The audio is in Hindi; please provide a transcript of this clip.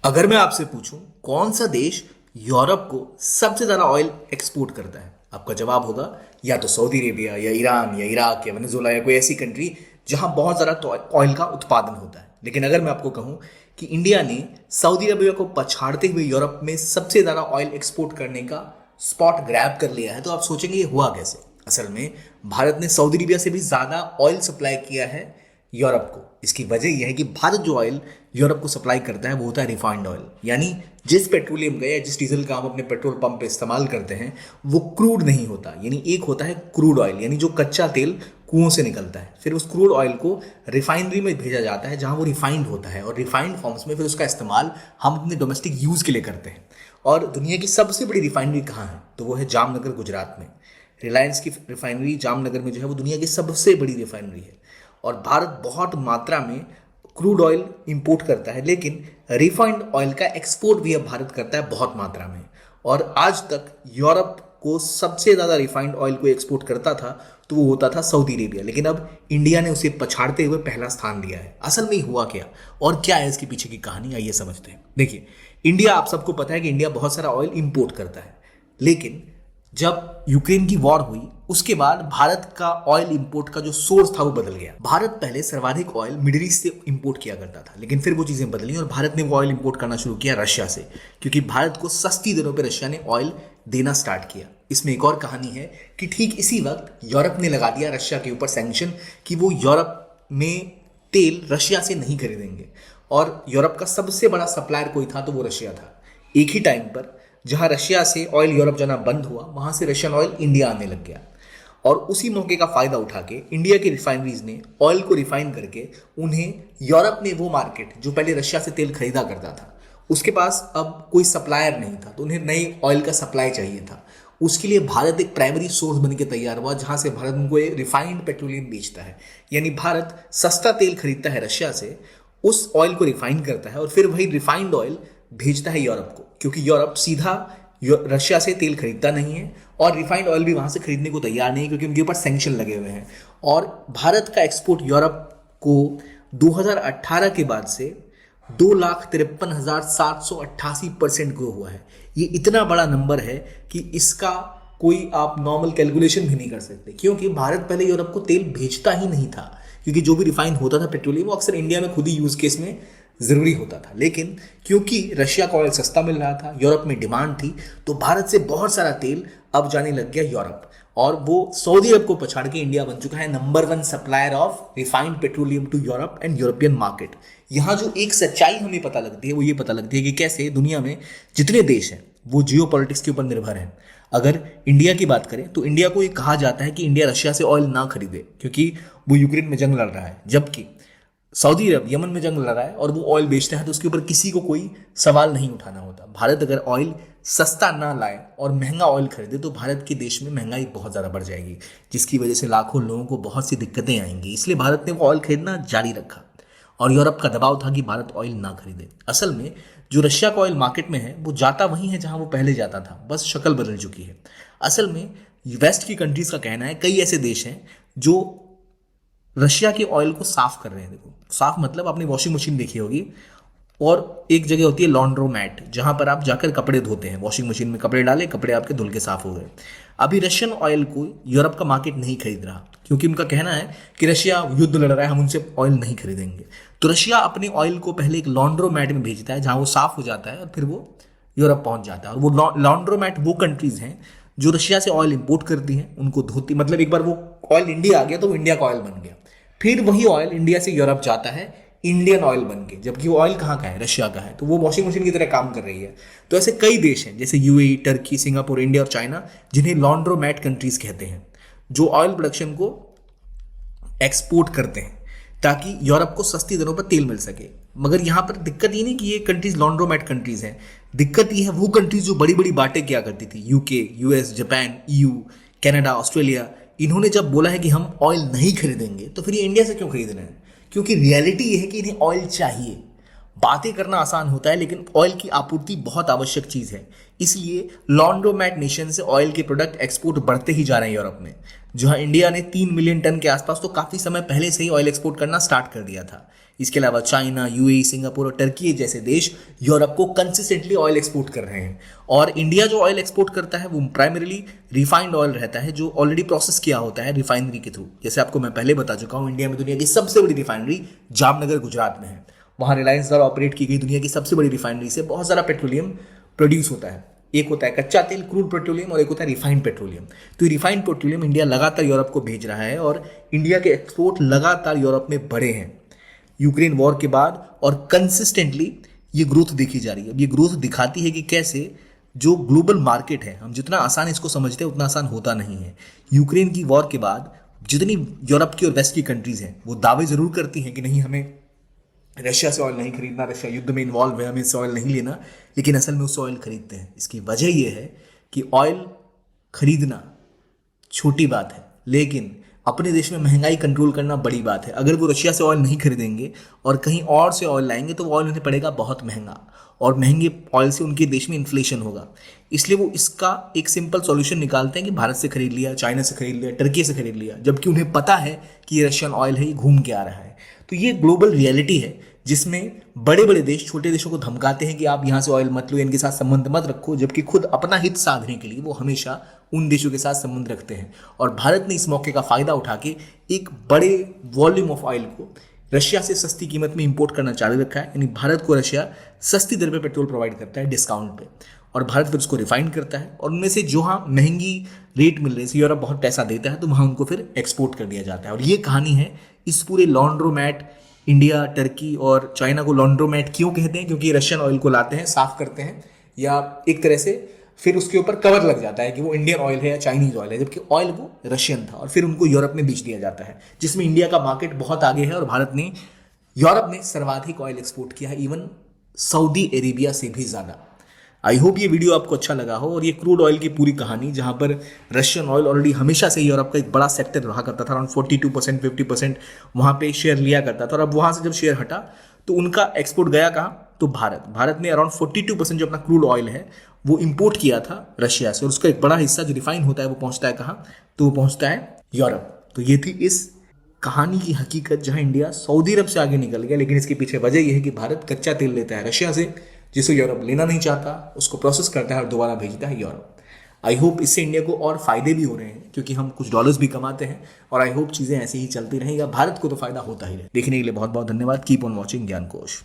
अगर मैं आपसे पूछूं कौन सा देश यूरोप को सबसे ज्यादा ऑयल एक्सपोर्ट करता है, आपका जवाब होगा या तो सऊदी अरेबिया या ईरान या इराक या वेनेजुएला या कोई ऐसी कंट्री जहां बहुत ज्यादा ऑयल का उत्पादन होता है। लेकिन अगर मैं आपको कहूं कि इंडिया ने सऊदी अरेबिया को पछाड़ते हुए यूरोप में सबसे ज्यादा ऑयल एक्सपोर्ट करने का स्पॉट ग्रैब कर लिया है, तो आप सोचेंगे ये हुआ कैसे। असल में भारत ने सऊदी अरेबिया से भी ज्यादा ऑयल सप्लाई किया है यूरोप को। इसकी वजह यह है कि भारत जो ऑयल यूरोप को सप्लाई करता है वो होता है रिफाइंड ऑयल, यानी जिस पेट्रोलियम का या जिस डीजल का हम अपने पेट्रोल पंप पे इस्तेमाल करते हैं वो क्रूड नहीं होता। यानी एक होता है क्रूड ऑयल, यानी जो कच्चा तेल कुओं से निकलता है, फिर उस क्रूड ऑयल को रिफाइनरी में भेजा जाता है जहां वो रिफाइंड होता है, और रिफाइंड फॉर्म्स में फिर उसका इस्तेमाल हम अपने डोमेस्टिक यूज के लिए करते हैं। और दुनिया की सबसे बड़ी रिफाइनरी कहाँ है, तो वो है जामनगर गुजरात में। रिलायंस की रिफाइनरी जामनगर में जो है वो दुनिया की सबसे बड़ी रिफाइनरी है। और भारत बहुत मात्रा में क्रूड ऑयल इंपोर्ट करता है, लेकिन रिफाइंड ऑयल का एक्सपोर्ट भी अब भारत करता है बहुत मात्रा में। और आज तक यूरोप को सबसे ज़्यादा रिफाइंड ऑयल को एक्सपोर्ट करता था तो वो होता था सऊदी अरेबिया, लेकिन अब इंडिया ने उसे पछाड़ते हुए पहला स्थान लिया है। असल में हुआ क्या और क्या है इसके पीछे की कहानी, आइए समझते हैं। देखिए, इंडिया, आप सबको पता है कि इंडिया बहुत सारा ऑयल इंपोर्ट करता है, लेकिन जब यूक्रेन की वॉर हुई उसके बाद भारत का ऑयल इंपोर्ट का जो सोर्स था वो बदल गया। भारत पहले सर्वाधिक ऑयल मिडिल ईस्ट से इंपोर्ट किया करता था, लेकिन फिर वो चीजें बदली और भारत ने वो ऑयल इंपोर्ट करना शुरू किया रशिया से, क्योंकि भारत को सस्ती दरों पर रशिया ने ऑयल देना स्टार्ट किया। इसमें एक और कहानी है कि ठीक इसी वक्त यूरोप ने लगा दिया रशिया के ऊपर सैंक्शन कि वो यूरोप में तेल रशिया से नहीं खरीदेंगे। और यूरोप का सबसे बड़ा सप्लायर कोई था तो वो रशिया था। एक ही टाइम पर जहां रशिया से ऑयल यूरोप जाना बंद हुआ, वहां से रशियन ऑयल इंडिया आने लग गया। और उसी मौके का फायदा उठा के इंडिया की रिफाइनरीज ने ऑयल को रिफाइन करके उन्हें यूरोप में वो मार्केट जो पहले रशिया से तेल खरीदा करता था, उसके पास अब कोई सप्लायर नहीं था, तो उन्हें नई ऑयल का सप्लाई चाहिए था। उसके लिए भारत एक प्राइमरी सोर्स बन के तैयार हुआ, जहां से भारत उनको रिफाइंड पेट्रोलियम बेचता है। यानी भारत सस्ता तेल खरीदता है रशिया से, उस ऑयल को रिफाइन करता है और फिर वही रिफाइंड ऑयल भेजता है यूरोप को, क्योंकि यूरोप सीधा रशिया से तेल खरीदता नहीं है और रिफाइंड ऑयल भी वहां से खरीदने को तैयार नहीं है, क्योंकि उनके ऊपर सैंक्शन लगे हुए हैं। और भारत का एक्सपोर्ट यूरोप को 2018 के बाद से 2,53,788% ग्रो हुआ है। ये इतना बड़ा नंबर है कि इसका कोई आप नॉर्मल कैलकुलेशन भी नहीं कर सकते, क्योंकि भारत पहले यूरोप को तेल भेजता ही नहीं था, क्योंकि जो भी रिफाइन होता था पेट्रोलियम वो अक्सर इंडिया में खुद ही यूज केस में जरूरी होता था। लेकिन क्योंकि रशिया का ऑयल सस्ता मिल रहा था, यूरोप में डिमांड थी, तो भारत से बहुत सारा तेल अब जाने लग गया यूरोप, और वो सऊदी अरब को पछाड़ के इंडिया बन चुका है number 1 supplier of refined petroleum to Europe and European market. यहाँ जो एक सच्चाई हमें पता लगती है वो ये पता लगती है कि कैसे दुनिया में जितने देश हैं वो जियो पॉलिटिक्स के ऊपर निर्भर हैं। अगर इंडिया की बात करें तो इंडिया को ये कहा जाता है कि इंडिया रशिया से ऑयल ना खरीदे, क्योंकि वो यूक्रेन में जंग लड़ रहा है, जबकि सऊदी अरब यमन में जंग लड़ रहा है और वो ऑयल बेचता है, तो उसके ऊपर किसी को कोई सवाल नहीं उठाना होता। भारत अगर ऑयल सस्ता ना लाए और महंगा ऑयल खरीदे तो भारत के देश में महंगाई बहुत ज़्यादा बढ़ जाएगी, जिसकी वजह से लाखों लोगों को बहुत सी दिक्कतें आएंगी। इसलिए भारत ने वो ऑयल खरीदना जारी रखा और यूरोप का दबाव था कि भारत ऑयल ना खरीदे। असल में जो रशिया का ऑयल मार्केट में है वो जाता वहीं है जहां वो पहले जाता था, बस शक्ल बदल चुकी है। असल में वेस्ट की कंट्रीज का कहना है, कई ऐसे देश हैं जो रशिया के ऑयल को साफ कर रहे हैं। देखो, साफ मतलब आपने वॉशिंग मशीन देखी होगी, और एक जगह होती है लॉन्ड्रोमैट जहां पर आप जाकर कपड़े धोते हैं, वॉशिंग मशीन में कपड़े डाले, कपड़े आपके धुल के साफ हो गए। अभी रशियन ऑयल को यूरोप का मार्केट नहीं खरीद रहा, क्योंकि उनका कहना है कि रशिया युद्ध लड़ रहा है, हम उनसे ऑयल नहीं खरीदेंगे। तो रशिया अपने ऑयल को पहले एक लॉन्ड्रोमैट में भेजता है जहां वो साफ हो जाता है और फिर वो यूरोप पहुंच जाता है। और वो लॉन्ड्रोमैट वो कंट्रीज हैं जो रशिया से ऑयल इंपोर्ट करती हैं, उनको धोती, मतलब एक बार वो ऑयल इंडिया आ गया तो वो इंडिया का ऑयल बन गया। फिर वही ऑयल इंडिया से यूरोप जाता है इंडियन ऑयल बन के, जबकि वो ऑयल कहाँ का है, रशिया का है, तो वो वॉशिंग मशीन की तरह काम कर रही है। तो ऐसे कई देश हैं जैसे यूएई, टर्की, सिंगापुर, इंडिया और चाइना, जिन्हें लॉन्ड्रोमैट कंट्रीज कहते हैं, जो ऑयल प्रोडक्शन को एक्सपोर्ट करते हैं ताकि यूरोप को सस्ती दरों पर तेल मिल सके। मगर यहाँ पर दिक्कत ये नहीं कि ये कंट्रीज लॉन्ड्रोमैट कंट्रीज हैं, दिक्कत ये है वो कंट्रीज जो बड़ी बड़ी बातें किया करती थी, UK, US, Japan, EU, Canada, Australia, इन्होंने जब बोला है कि हम ऑयल नहीं खरीदेंगे तो फिर ये इंडिया से क्यों खरीद रहे हैं, क्योंकि रियलिटी ये है कि इन्हें ऑयल चाहिए। बातें करना आसान होता है, लेकिन ऑयल की आपूर्ति बहुत आवश्यक चीज है। इसलिए लॉन्ड्रोमैट नेशन से ऑयल के प्रोडक्ट एक्सपोर्ट बढ़ते ही जा रहे हैं यूरोप में। जहां इंडिया ने 3 मिलियन टन के आसपास तो काफी समय पहले से ही ऑयल एक्सपोर्ट करना स्टार्ट कर दिया था। इसके अलावा चाइना, यूएई, सिंगापुर और टर्की जैसे देश यूरोप को कंसिस्टेंटली ऑयल एक्सपोर्ट कर रहे हैं। और इंडिया जो ऑयल एक्सपोर्ट करता है वो प्राइमरीली रिफाइंड ऑयल रहता है, जो ऑलरेडी प्रोसेस किया होता है रिफाइनरी के थ्रू। जैसे आपको मैं पहले बता चुका हूँ, इंडिया में दुनिया की सबसे बड़ी रिफाइनरी जामनगर गुजरात में है। वहाँ रिलायंस द्वारा ऑपरेट की गई दुनिया की सबसे बड़ी रिफाइनरी से बहुत सारा पेट्रोलियम प्रोड्यूस होता है। एक होता है कच्चा तेल, क्रूड पेट्रोलियम, और एक होता है रिफाइंड पेट्रोलियम। तो ये रिफाइंड पेट्रोलियम इंडिया लगातार यूरोप को भेज रहा है और इंडिया के एक्सपोर्ट लगातार यूरोप में बढ़े हैं यूक्रेन वॉर के बाद, और कंसिस्टेंटली ये ग्रोथ देखी जा रही है। ये ग्रोथ दिखाती है कि कैसे जो ग्लोबल मार्केट है, हम जितना आसान इसको समझते हैं उतना आसान होता नहीं है। यूक्रेन की वॉर के बाद जितनी यूरोप की और वेस्ट की कंट्रीज हैं वो दावे जरूर करती हैं कि नहीं, हमें रशिया से ऑयल नहीं खरीदना, रशिया युद्ध में इन्वॉल्व है, हमें इससे ऑयल नहीं लेना, लेकिन असल में उससे ऑयल खरीदते हैं। इसकी वजह यह है कि ऑयल खरीदना छोटी बात है, लेकिन अपने देश में महंगाई कंट्रोल करना बड़ी बात है। अगर वो रशिया से ऑयल नहीं खरीदेंगे और कहीं और से ऑयल लाएंगे तो वो ऑयल उन्हें पड़ेगा बहुत महंगा, और महंगे ऑयल से उनके देश में इन्फ्लेशन होगा। इसलिए वो इसका एक सिंपल सॉल्यूशन निकालते हैं कि भारत से खरीद लिया, चाइना से खरीद लिया, टर्की से खरीद लिया, जबकि उन्हें पता है कि ये रशियन ऑयल है, ये घूम के आ रहा है। तो ये ग्लोबल रियलिटी है जिसमें बड़े बड़े देश छोटे देशों को धमकाते हैं कि आप यहाँ से ऑयल मत लो, इनके साथ संबंध मत रखो, जबकि खुद अपना हित साधने के लिए वो हमेशा उन देशों के साथ संबंध रखते हैं। और भारत ने इस मौके का फायदा उठा के एक बड़े वॉल्यूम ऑफ ऑयल को रशिया से सस्ती कीमत में इंपोर्ट करना चालू रखा है। यानी भारत को रशिया सस्ती दर पे पेट्रोल प्रोवाइड करता है डिस्काउंट पे, और भारत फिर उसको रिफाइन करता है, और उनमें से जहाँ महंगी रेट मिल रही है, यूरोप बहुत पैसा देता है, तो वहाँ उनको फिर एक्सपोर्ट कर दिया जाता है। और ये कहानी है इस पूरे लॉन्ड्रोमैट। इंडिया, टर्की और चाइना को लॉन्ड्रोमैट क्यों कहते हैं? क्योंकि रशियन ऑयल को लाते हैं, साफ करते हैं, या एक तरह से फिर उसके ऊपर कवर लग जाता है कि वो इंडियन ऑयल है या चाइनीज ऑयल है, जबकि ऑयल वो रशियन था, और फिर उनको यूरोप में बेच दिया जाता है, जिसमें इंडिया का मार्केट बहुत आगे है। और भारत ने यूरोप में सर्वाधिक ऑयल एक्सपोर्ट किया है, इवन सऊदी अरेबिया से भी ज़्यादा। आई होप ये वीडियो आपको अच्छा लगा हो, और ये क्रूड ऑयल की पूरी कहानी, जहां पर रशियन ऑयल ऑलरेडी हमेशा से यूरोप का एक बड़ा सेक्टर रहा करता था, अराउंड 42% 50% वहाँ पे शेयर लिया करता था, और अब वहाँ से जब शेयर हटा तो उनका एक्सपोर्ट गया कहाँ? तो भारत ने अराउंड 42% जो अपना क्रूड ऑयल है वो इंपोर्ट किया था रशिया से, और उसका एक बड़ा हिस्सा जो रिफाइन होता है वो पहुँचता है कहाँ? तो वो पहुँचता है यूरोप। तो ये थी इस कहानी की हकीकत, जहां इंडिया सऊदी अरब से आगे निकल गया, लेकिन इसके पीछे वजह यह है कि भारत कच्चा तेल लेता है रशिया से, जिसे यूरोप लेना नहीं चाहता, उसको प्रोसेस करता है और दोबारा भेजता है यूरोप। आई होप इससे इंडिया को और फायदे भी हो रहे हैं, क्योंकि हम कुछ डॉलर्स भी कमाते हैं, और आई होप चीज़ें ऐसी ही चलती रहेंगी। भारत को तो फायदा होता ही रहे। देखने के लिए बहुत बहुत धन्यवाद। कीप ऑन वॉचिंग ज्ञान कोश।